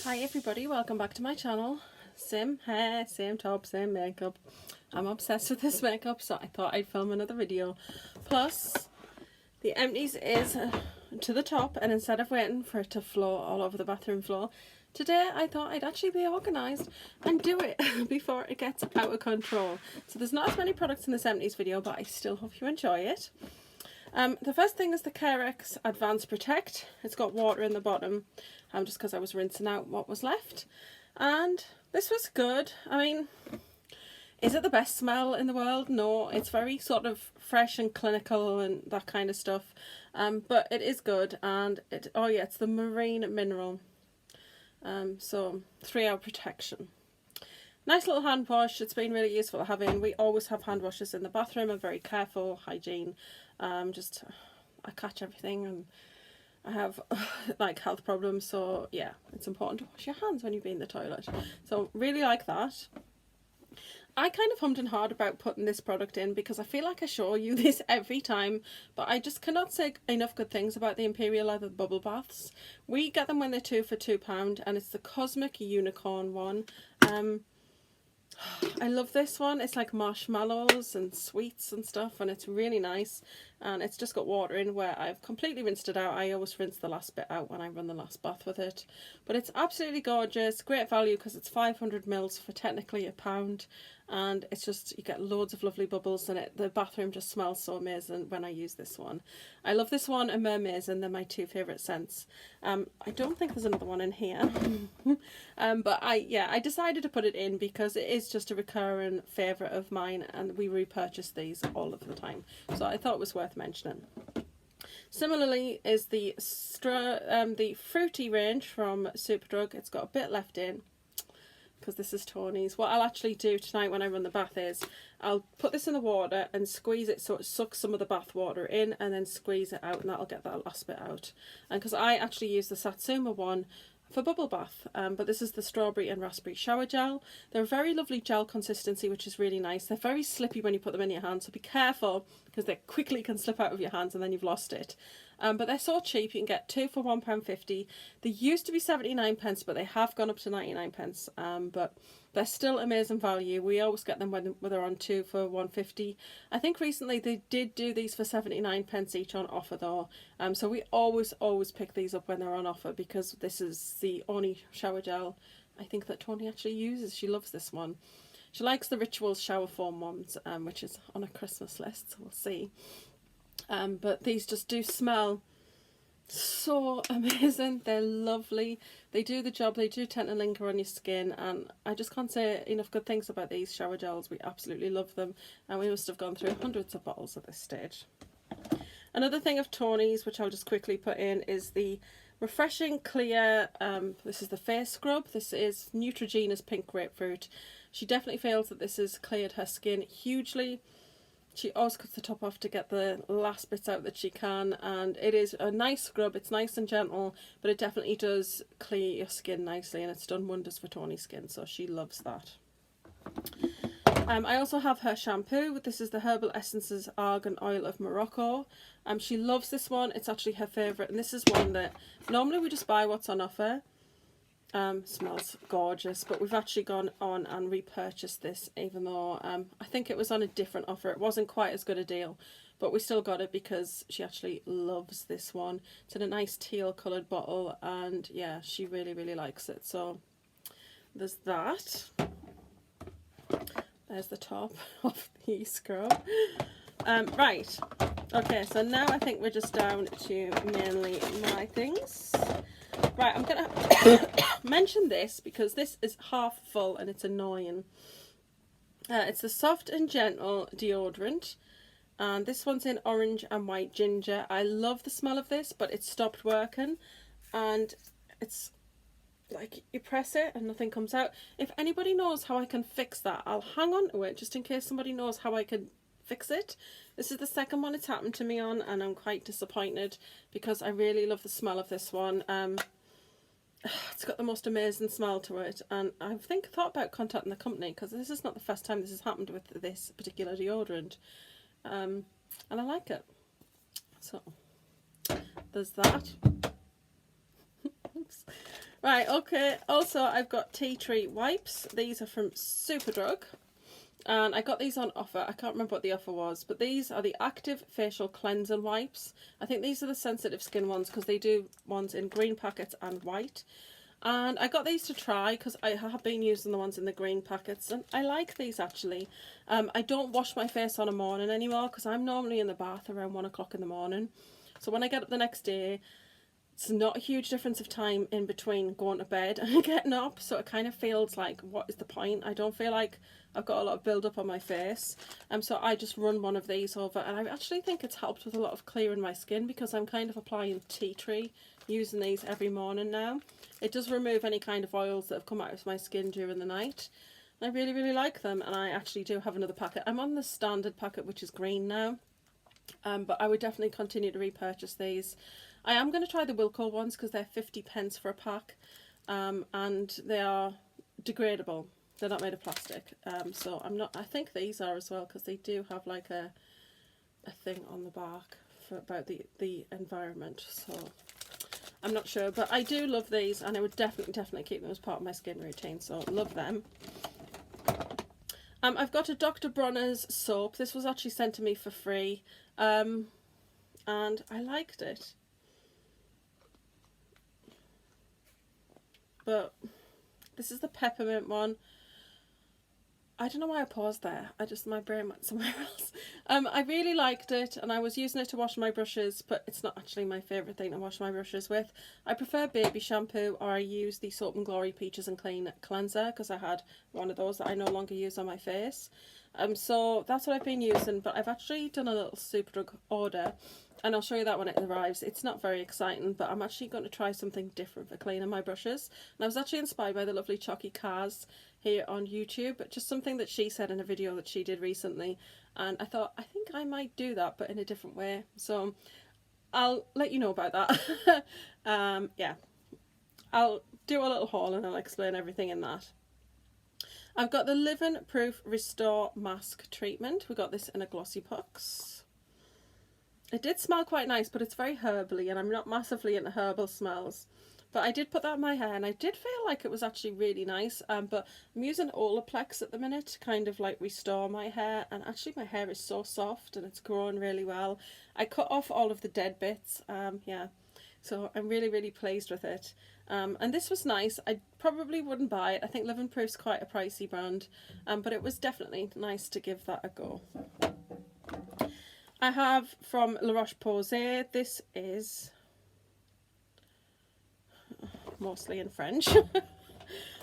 Hi everybody, welcome back to my channel. Same hair, same top, same makeup. I'm obsessed with this makeup, so I thought I'd film another video. Plus, the empties is to the top, and instead of waiting for it to flow all over the bathroom floor, today I thought I'd actually be organised and do it before it gets out of control. So there's not as many products in this empties video, but I still hope you enjoy it. The first thing is the Carex Advanced Protect. It's got water in the bottom, just because I was rinsing out what was left. And this was good. I mean, is it the best smell in the world? No, it's very sort of fresh and clinical and that kind of stuff. But it is good, and it's the Marine Mineral. So 3-hour protection. Nice little hand wash. It's been really useful having. We always have hand washes in the bathroom. I'm very careful, hygiene. I catch everything, and I have like health problems, so yeah, it's important to wash your hands when you be in the toilet. So really like that. I kind of hummed and hawed about putting this product in because I feel like I show you this every time, but I just cannot say enough good things about the Imperial Leather bubble baths. We get them when they're 2 for £2, and it's the Cosmic Unicorn one. I love this one. It's like marshmallows and sweets and stuff, and it's really nice, and it's just got water in where I've completely rinsed it out. I always rinse the last bit out when I run the last bath with it, but it's absolutely gorgeous. Great value because it's 500 mils for technically £1, and it's just, you get loads of lovely bubbles in it. The bathroom just smells so amazing when I use this one. I love this one and Mermaisin. They're my two favourite scents. I don't think there's another one in here. But I decided to put it in because it is just a recurring favourite of mine, and we repurchase these all of the time. So I thought it was worth mentioning. Similarly is the fruity range from Superdrug. It's got a bit left in, because this is Tony's. What I'll actually do tonight when I run the bath is I'll put this in the water and squeeze it so it sucks some of the bath water in, and then squeeze it out, and that'll get that last bit out. And because I actually use the Satsuma one for bubble bath, but this is the strawberry and raspberry shower gel. They're a very lovely gel consistency, which is really nice. They're very slippy when you put them in your hands, so be careful because they quickly can slip out of your hands and then you've lost it. But they're so cheap. You can get 2 for £1.50. They used to be 79p, but they have gone up to 99p. But they're still amazing value. We always get them when they're on 2 for £1.50. I think recently they did do these for 79p each on offer though. So we always pick these up when they're on offer, because this is the only shower gel I think that Tony actually uses. She loves this one. She likes the Rituals shower foam ones, which is on a Christmas list, so we'll see. But these just do smell so amazing. They're lovely. They do the job. They do tend to linger on your skin, and I just can't say enough good things about these shower gels. We absolutely love them, and we must have gone through hundreds of bottles at this stage. Another thing of Tony's, which I'll just quickly put in, is the Refreshing Clear, this is the face scrub. This is Neutrogena's Pink Grapefruit. She definitely feels that this has cleared her skin hugely. She always cuts the top off to get the last bits out that she can, and it is a nice scrub. It's nice and gentle, but it definitely does clear your skin nicely, and it's done wonders for Tony's skin, so she loves that. I also have her shampoo. This is the Herbal Essences Argan Oil of Morocco. She loves this one. It's actually her favourite, and this is one that normally we just buy what's on offer. Smells gorgeous, but we've actually gone on and repurchased this, even though I think it was on a different offer. It wasn't quite as good a deal, but we still got it because she actually loves this one. It's in a nice teal coloured bottle, and yeah, she really likes it. So there's that. There's the top of the scrub. Right, okay, so now I think we're just down to mainly my things. Right, I'm going to mention this because this is half full and it's annoying. It's the Soft and Gentle deodorant, and this one's in orange and white ginger. I love the smell of this, but it stopped working, and it's like you press it and nothing comes out. If anybody knows how I can fix that, I'll hang on to it just in case somebody knows how I can fix it. This is the second one it's happened to me on, and I'm quite disappointed because I really love the smell of this one. It's got the most amazing smell to it, and I thought about contacting the company because this is not the first time this has happened with this particular deodorant, and I like it. So there's that. Oops. Right, okay. Also, I've got tea tree wipes. These are from Superdrug. And I got these on offer. I can't remember what the offer was, but these are the Active Facial Cleansing Wipes. I think these are the sensitive skin ones because they do ones in green packets and white. And I got these to try because I have been using the ones in the green packets, and I like these actually. I don't wash my face on a morning anymore because I'm normally in the bath around 1 o'clock in the morning. So when I get up the next day, it's not a huge difference of time in between going to bed and getting up, so it kind of feels like, what is the point? I don't feel like I've got a lot of build up on my face. So I just run one of these over, and I actually think it's helped with a lot of clearing my skin because I'm kind of applying tea tree, using these every morning now. It does remove any kind of oils that have come out of my skin during the night. I really, really like them, and I actually do have another packet. I'm on the standard packet, which is green now, but I would definitely continue to repurchase these. I am going to try the Wilko ones because they're 50p for a pack, and they are degradable. They're not made of plastic, so I'm not. I think these are as well because they do have like a thing on the back for about the environment. So I'm not sure, but I do love these, and I would definitely keep them as part of my skin routine. So love them. I've got a Dr. Bronner's soap. This was actually sent to me for free, and I liked it. But this is the peppermint one. I don't know why I paused there. My brain went somewhere else. I really liked it, and I was using it to wash my brushes, but it's not actually my favourite thing to wash my brushes with. I prefer baby shampoo, or I use the Soap and Glory Peaches and Clean cleanser because I had one of those that I no longer use on my face. So that's what I've been using, but I've actually done a little Superdrug order, and I'll show you that when it arrives. It's not very exciting, but I'm actually going to try something different for cleaning my brushes. And I was actually inspired by the lovely Chalky Cars here on YouTube, but just something that she said in a video that she did recently, and I thought, I think I might do that, but in a different way. So I'll let you know about that. Yeah, I'll do a little haul and I'll explain everything in that. I've got the Living Proof Restore Mask Treatment. We got this in a glossy box. It did smell quite nice, but it's very herbally, and I'm not massively into herbal smells. But I did put that in my hair, and I did feel like it was actually really nice. But I'm using Olaplex at the minute to kind of like restore my hair, and actually my hair is so soft and it's growing really well. I cut off all of the dead bits, yeah. So I'm really, really pleased with it. And this was nice. I probably wouldn't buy it. I think Living Proof's quite a pricey brand, but it was definitely nice to give that a go. I have from La Roche-Posay, this is mostly in French.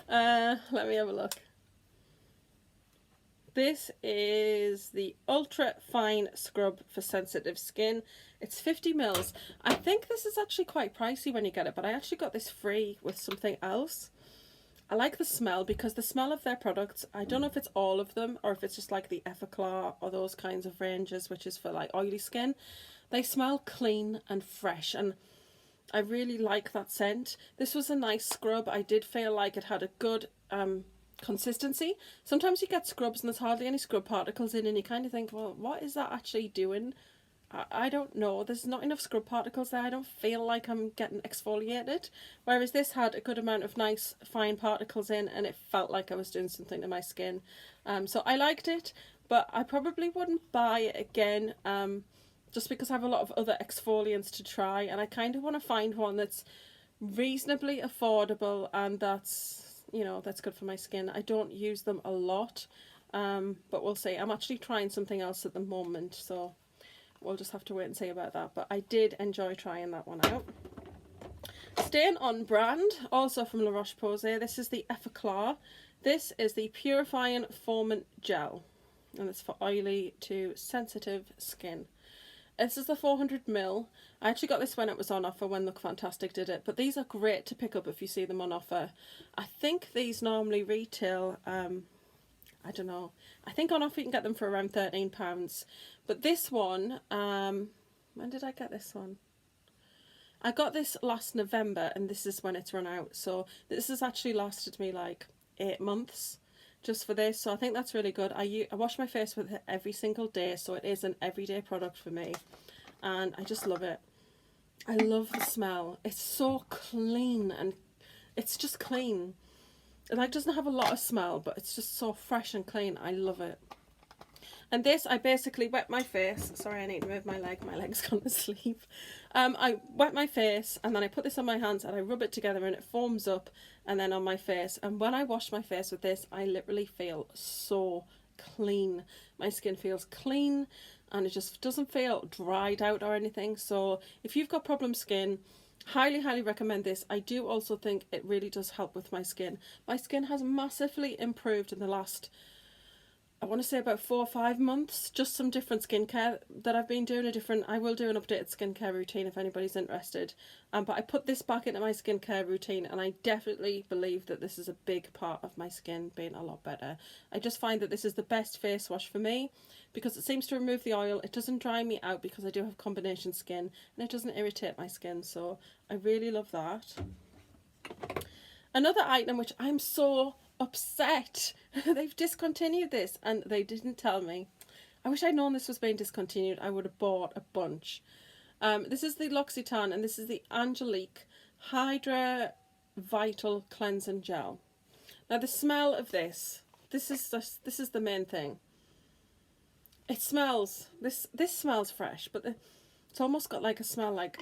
Let me have a look. This is the Ultra Fine Scrub for Sensitive Skin. It's 50ml. I think this is actually quite pricey when you get it, but I actually got this free with something else. I like the smell because the smell of their products, I don't know if it's all of them or if it's just like the Everclar or those kinds of ranges, which is for like oily skin. They smell clean and fresh, and I really like that scent. This was a nice scrub. I did feel like it had a good consistency. Sometimes you get scrubs and there's hardly any scrub particles in, and you kind of think, well, what is that actually doing? I don't know. There's not enough scrub particles there. I don't feel like I'm getting exfoliated. Whereas this had a good amount of nice fine particles in, and it felt like I was doing something to my skin. So I liked it, but I probably wouldn't buy it again. Just because I have a lot of other exfoliants to try, and I kind of want to find one that's reasonably affordable and that's, you know, that's good for my skin. I don't use them a lot, but we'll see. I'm actually trying something else at the moment, so we'll just have to wait and see about that. But I did enjoy trying that one out. Staying on brand, also from La Roche-Posay, this is the Everclar. This is the Purifying Foaming Gel, and it's for oily to sensitive skin. This is the 400ml. I actually got this when it was on offer, when Look Fantastic did it, but these are great to pick up if you see them on offer. I think these normally retail, I don't know, I think on offer you can get them for around £13. But this one, when did I get this one? I got this last November, and this is when it's run out. So this has actually lasted me like 8 months just for this. So I think that's really good. I wash my face with it every single day, so it is an everyday product for me. And I just love it. I love the smell. It's so clean and it's just clean. It like doesn't have a lot of smell, but it's just so fresh and clean. I love it. And this, I basically wet my face. Sorry, I need to move my leg. My leg's gone to sleep. I wet my face and then I put this on my hands and I rub it together and it foams up and then on my face. And when I wash my face with this, I literally feel so clean. My skin feels clean and it just doesn't feel dried out or anything. So if you've got problem skin, highly recommend this. I do also think it really does help with my skin. My skin has massively improved in the last, I want to say about 4 or 5 months. Just some different skincare that I've been doing. I will do an updated skincare routine if anybody's interested. But I put this back into my skincare routine and I definitely believe that this is a big part of my skin being a lot better. I just find that this is the best face wash for me because it seems to remove the oil. It doesn't dry me out because I do have combination skin and it doesn't irritate my skin. So I really love that. Another item which I'm so upset, they've discontinued this and they didn't tell me. I wish I'd known this was being discontinued. I would have bought a bunch. This is the L'Occitane and this is the Angelique Hydra Vital Cleansing Gel. Now the smell of this is the main thing. It smells, this smells fresh, but it's almost got like a smell like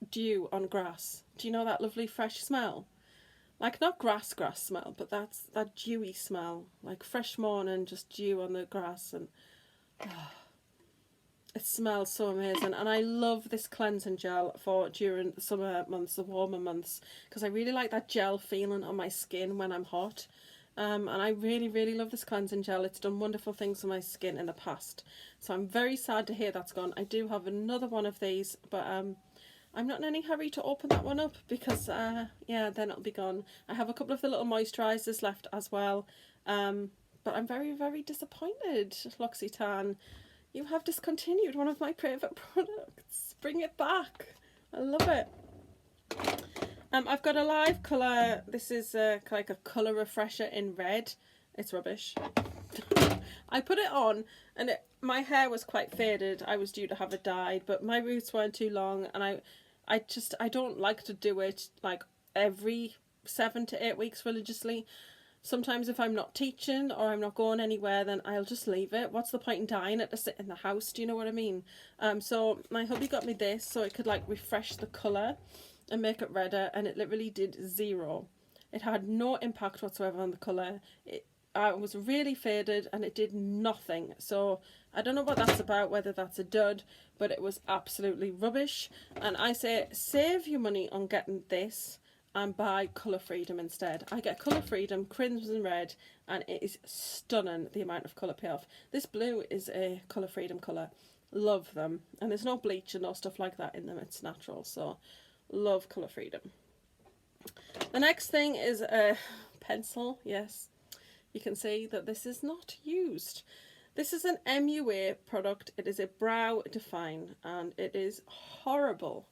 dew on grass. Do you know that lovely fresh smell? Like not grass smell, but that's that dewy smell, like fresh morning, just dew on the grass, and it smells so amazing. And I love this cleansing gel for during the summer months, the warmer months, because I really like that gel feeling on my skin when I'm hot. And I really love this cleansing gel. It's done wonderful things for my skin in the past. So I'm very sad to hear that's gone. I do have another one of these, but I'm not in any hurry to open that one up because, yeah, then it'll be gone. I have a couple of the little moisturisers left as well. But I'm very disappointed, L'Occitane. You have discontinued one of my favourite products. Bring it back. I love it. I've got a live colour. This is like a colour refresher in red. It's rubbish. I put it on and my hair was quite faded. I was due to have it dyed, but my roots weren't too long and I don't like to do it like every 7 to 8 weeks religiously. Sometimes if I'm not teaching or I'm not going anywhere, then I'll just leave it. What's the point in dyeing it to sit in the house? Do you know what I mean? So my hubby got me this so it could like refresh the colour and make it redder, and it literally did zero. It had no impact whatsoever on the colour. It was really faded and it did nothing. So I don't know what that's about, whether that's a dud, but it was absolutely rubbish. And I say save your money on getting this and buy Colour Freedom instead. I get Colour Freedom Crimson Red and it is stunning the amount of colour payoff. This blue is a Colour Freedom colour. Love them. And there's no bleach and no stuff like that in them. It's natural. So love Colour Freedom. The next thing is a pencil. Yes, you can see that this is not used. This is an MUA product. It is a brow define and it is horrible.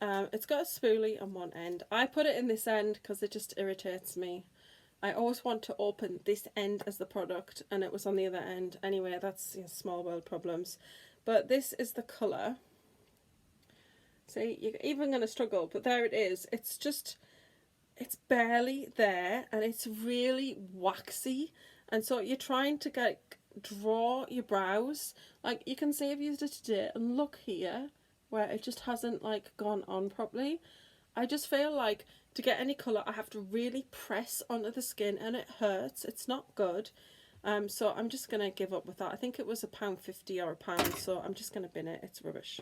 It's got a spoolie on one end. I put it in this end because it just irritates me. I always want to open this end as the product and it was on the other end. Anyway, that's small world problems. But this is the colour. See, you're even going to struggle, but there it is. It's just, it's barely there and it's really waxy. And so you're trying to draw your brows. Like you can see I've used it today and look here where it just hasn't like gone on properly. I just feel like to get any colour I have to really press onto the skin and it hurts. It's not good. So I'm just going to give up with that. I think it was £1.50 or £1, so I'm just going to bin it. It's rubbish.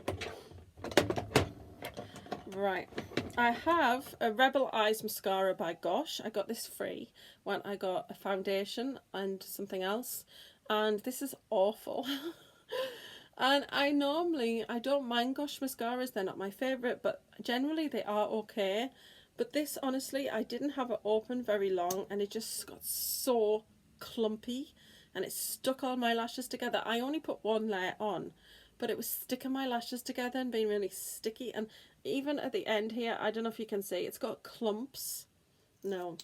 Right, I have a Rebel Eyes mascara by Gosh. I got this free when I got a foundation and something else, and this is awful. And I don't mind Gosh mascaras, they're not my favourite, but generally they are okay. But this, honestly, I didn't have it open very long and it just got so clumpy and it stuck all my lashes together. I only put one layer on, but it was sticking my lashes together and being really sticky. And even at the end here, I don't know if you can see, it's got clumps. No.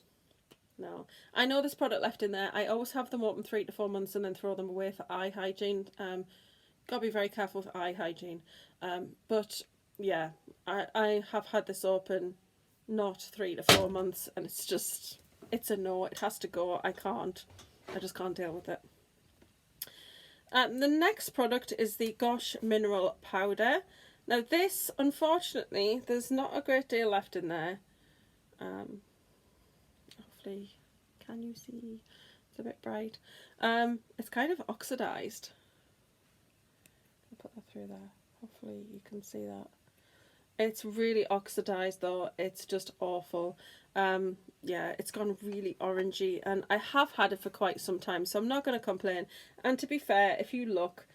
I know there's product left in there. I always have them open 3 to 4 months and then throw them away for eye hygiene. Gotta be very careful with eye hygiene. But yeah, I have had this open not 3 to 4 months, and it's a no. It has to go. I just can't deal with it. The next product is the Gosh Mineral Powder. Now this, unfortunately, there's not a great deal left in there. Hopefully, can you see? It's a bit bright. It's kind of oxidized. I'll put that through there. Hopefully you can see that. It's really oxidized though. It's just awful. Yeah, it's gone really orangey, and I have had it for quite some time, so I'm not going to complain. And to be fair, if you look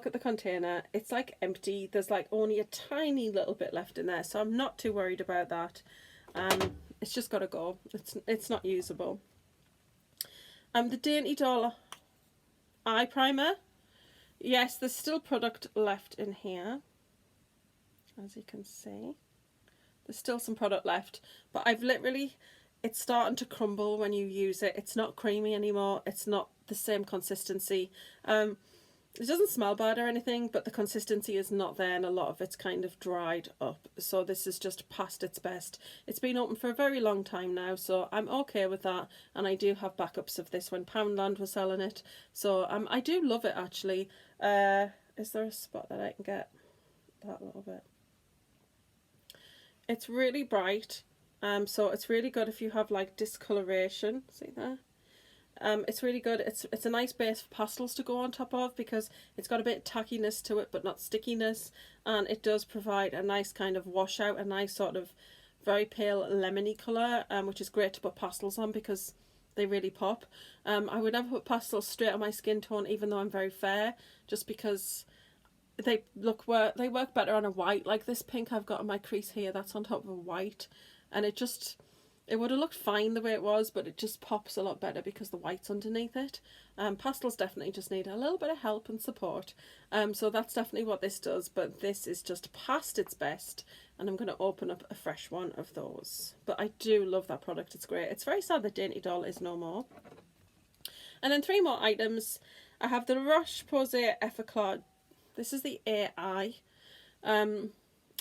at the container, it's like empty. There's like only a tiny little bit left in there, so I'm not too worried about that. It's just got to go. It's not usable. The Dainty Doll eye primer. Yes, there's still product left in here, as you can see. There's still some product left, but it's starting to crumble when you use it. It's not creamy anymore. It's not the same consistency. It doesn't smell bad or anything, but the consistency is not there, and a lot of it's kind of dried up. So this is just past its best. It's been open for a very long time now, so I'm okay with that. And I do have backups of this when Poundland was selling it. So I do love it, actually. Is there a spot that I can get that little bit? It's really bright, so it's really good if you have like discoloration. See there? It's really good. It's a nice base for pastels to go on top of, because it's got a bit of tackiness to it but not stickiness, and it does provide a nice kind of washout, a nice sort of very pale lemony colour, which is great to put pastels on because they really pop. I would never put pastels straight on my skin tone, even though I'm very fair, just because they work better on a white. Like this pink I've got on my crease here, that's on top of a white, and it would have looked fine the way it was, but it just pops a lot better because the white's underneath it. Pastels definitely just need a little bit of help and support. So that's definitely what this does, but this is just past its best, and I'm going to open up a fresh one of those. But I do love that product. It's great. It's very sad that Dainty Doll is no more. And then 3 more items. I have the La Roche-Posay Effaclar. This is the AI.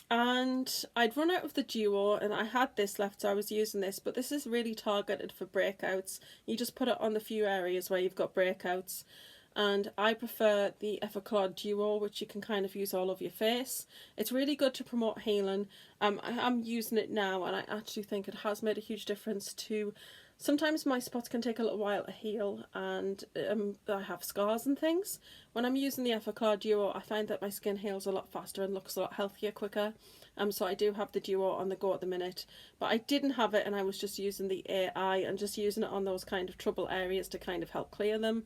And I'd run out of the duo, and I had this left, so I was using this, but this is really targeted for breakouts. You just put it on the few areas where you've got breakouts, and I prefer the Effaclar Duo, which you can kind of use all over your face. It's really good to promote healing. I'm using it now, and I actually think it has made a huge difference to... Sometimes my spots can take a little while to heal, and I have scars and things. When I'm using the Effaclar Duo, I find that my skin heals a lot faster and looks a lot healthier quicker. So I do have the Duo on the go at the minute, but I didn't have it, and I was just using the AI and just using it on those kind of trouble areas to kind of help clear them.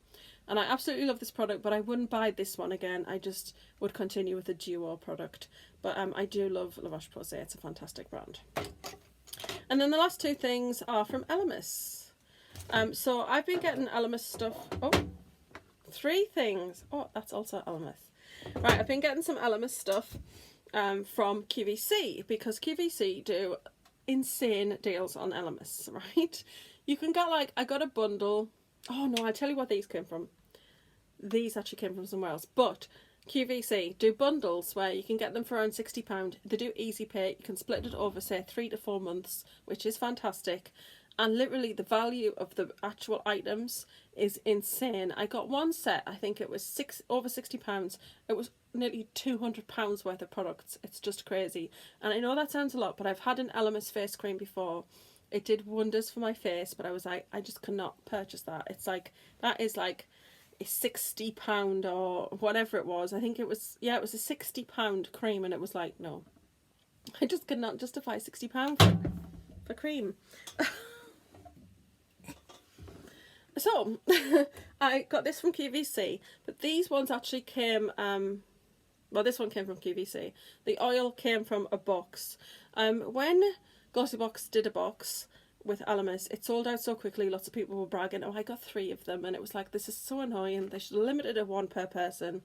And I absolutely love this product, but I wouldn't buy this one again. I just would continue with the Duo product. But I do love La Roche-Posay. It's a fantastic brand. And then the last 2 things are from Elemis. So I've been getting Elemis stuff. Oh, 3 things. Oh, that's also Elemis. Right, I've been getting some Elemis stuff from QVC, because QVC do insane deals on Elemis, right? You can get like, I got a bundle. Oh no, I'll tell you what these came from. These actually came from somewhere else, but QVC do bundles where you can get them for around £60. They do easy pay. You can split it over, say, 3 to 4 months, which is fantastic. And literally the value of the actual items is insane. I got one set, I think it was over £60. It was nearly £200 worth of products. It's just crazy. And I know that sounds a lot, but I've had an Elemis face cream before. It did wonders for my face, but I was like, I just cannot purchase that. It's like, that is like a £60 or whatever it was. I think it was, yeah, it was a £60 cream, and it was like, no, I just could not justify £60 for cream. So I got this from QVC, but these ones actually came, well, this one came from QVC. The oil came from a box. When Glossybox did a box with Elemis, it sold out so quickly. Lots of people were bragging, oh, I got 3 of them, and it was like, this is so annoying. They should have limited it 1 per person,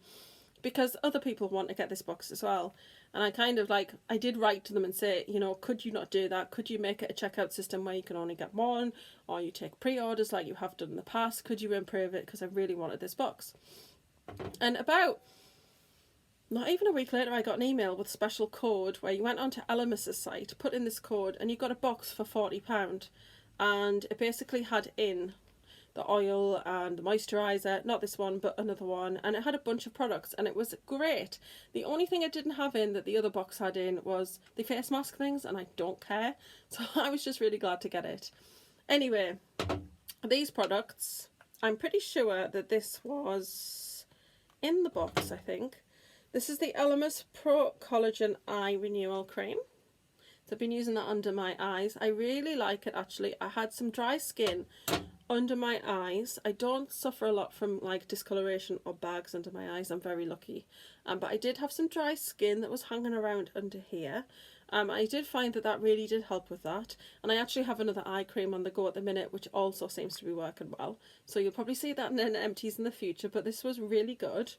because other people want to get this box as well. And I kind of like, I did write to them and say, you know, could you not do that? Could you make it a checkout system where you can only get 1, or you take pre-orders like you have done in the past? Could you improve it? Because I really wanted this box. And about not even a week later, I got an email with a special code where you went onto Elemis's site, put in this code, and you got a box for £40. And it basically had in the oil and the moisturiser, not this one, but another one, and it had a bunch of products, and it was great. The only thing it didn't have in that the other box had in was the face mask things, and I don't care, so I was just really glad to get it. Anyway, these products, I'm pretty sure that this was in the box, I think. This is the Elemis Pro Collagen Eye Renewal Cream. So I've been using that under my eyes. I really like it, actually. I had some dry skin under my eyes. I don't suffer a lot from like discoloration or bags under my eyes. I'm very lucky. But I did have some dry skin that was hanging around under here. I did find that that really did help with that. And I actually have another eye cream on the go at the minute, which also seems to be working well. So you'll probably see that in empties in the future, but this was really good.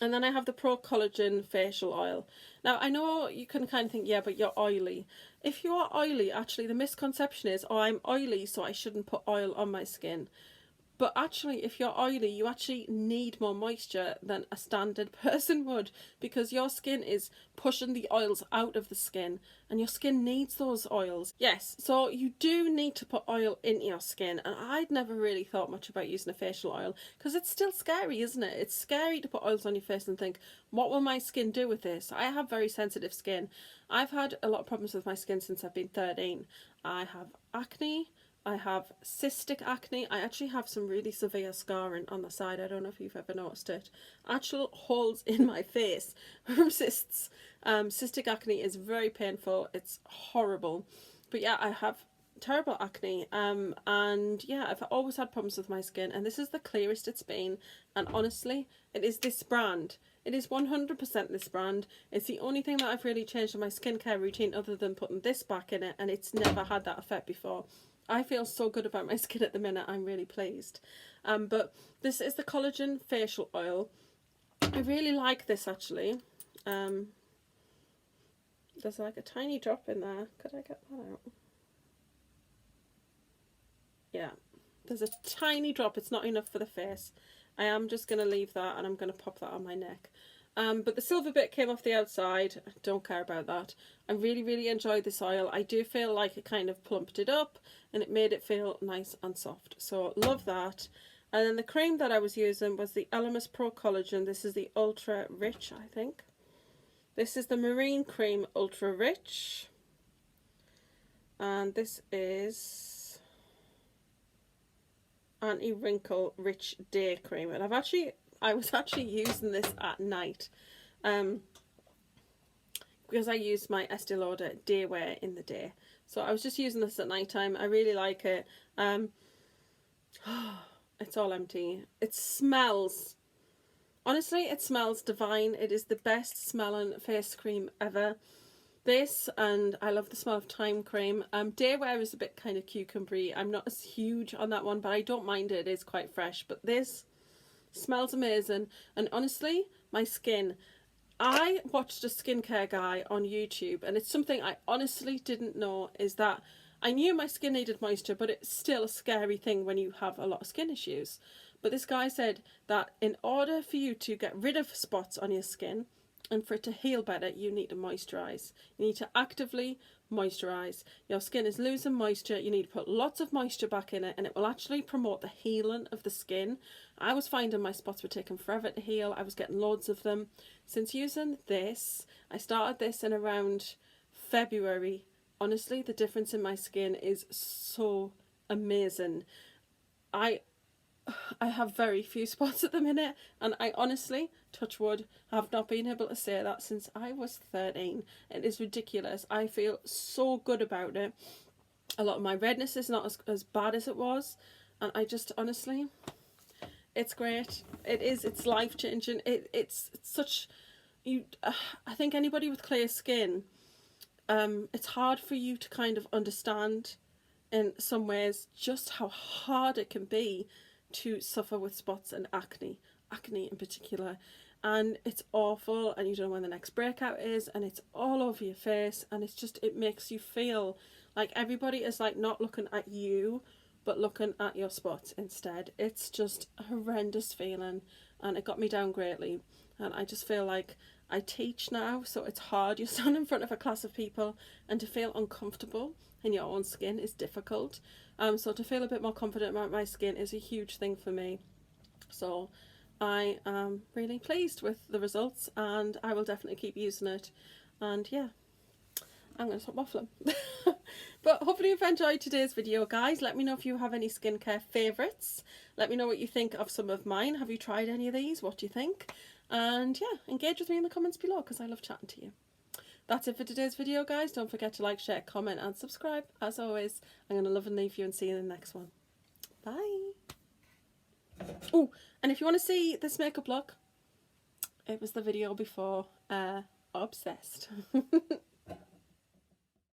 And then I have the Pro Collagen Facial Oil. Now, I know you can kind of think, yeah, but you're oily. If you are oily, actually, the misconception is, oh, I'm oily, so I shouldn't put oil on my skin. But actually, if you're oily, you actually need more moisture than a standard person would, because your skin is pushing the oils out of the skin, and your skin needs those oils. Yes, so you do need to put oil in your skin, and I'd never really thought much about using a facial oil, because it's still scary, isn't it? It's scary to put oils on your face and think, what will my skin do with this? I have very sensitive skin. I've had a lot of problems with my skin since I've been 13. I have acne. I have cystic acne. I actually have some really severe scarring on the side. I don't know if you've ever noticed it. Actual holes in my face from cysts. Cystic acne is very painful. It's horrible. But yeah, I have terrible acne. And yeah, I've always had problems with my skin. And this is the clearest it's been. And honestly, it is this brand. It is 100% this brand. It's the only thing that I've really changed in my skincare routine other than putting this back in it. And it's never had that effect before. I feel so good about my skin at the minute. I'm really pleased. But this is the Collagen Facial Oil. I really like this, actually. There's like a tiny drop in there. Could I get that out? Yeah. There's a tiny drop. It's not enough for the face. I am just going to leave that, and I'm going to pop that on my neck. But the silver bit came off the outside. I don't care about that. I really, really enjoyed this oil. I do feel like it kind of plumped it up and it made it feel nice and soft. So love that. And then the cream that I was using was the Elemis Pro Collagen. This is the Ultra Rich, I think. This is the Marine Cream Ultra Rich. And this is Anti-Wrinkle Rich Day Cream. And I was actually using this at night because I use my Estee Lauder day wear in the day. So I was just using this at night time. I really like it. It's all empty. It smells, honestly, it smells divine. It is the best smelling face cream ever. This, and I love the smell of Time Cream. Day wear is a bit kind of cucumbery. I'm not as huge on that one, but I don't mind it. It is quite fresh. But this smells amazing, and honestly, my skin, I watched a skincare guy on YouTube, and it's something I honestly didn't know, is that I knew my skin needed moisture, but it's still a scary thing when you have a lot of skin issues. But this guy said that in order for you to get rid of spots on your skin and for it to heal better, you need to moisturize. You need to actively moisturize. Your skin is losing moisture. You need to put lots of moisture back in it, and it will actually promote the healing of the skin. I was finding my spots were taking forever to heal. I was getting loads of them. Since using this, I started this in around February. Honestly, the difference in my skin is so amazing. I have very few spots at the minute, and I honestly, touch wood, have not been able to say that since I was 13. It is ridiculous. I feel so good about it. A lot of my redness is not as bad as it was, and I just, honestly, it's great. It's life-changing. It's such, I think anybody with clear skin, it's hard for you to kind of understand in some ways just how hard it can be to suffer with spots and acne in particular, and it's awful, and you don't know when the next breakout is, and it's all over your face, and it makes you feel like everybody is like not looking at you but looking at your spots instead. It's just a horrendous feeling, and it got me down greatly. and I just feel like I teach now, so it's hard. You stand in front of a class of people and to feel uncomfortable in your own skin is difficult. So to feel a bit more confident about my skin is a huge thing for me. So I am really pleased with the results, and I will definitely keep using it. And yeah, I'm going to stop waffling. But hopefully you've enjoyed today's video, guys. Let me know if you have any skincare favourites. Let me know what you think of some of mine. Have you tried any of these? What do you think? And yeah, engage with me in the comments below, because I love chatting to you. That's it for today's video, guys. Don't forget to like, share, comment and subscribe. As always, I'm going to love and leave you and see you in the next one. Bye. Oh, and if you want to see this makeup look, it was the video before Obsessed.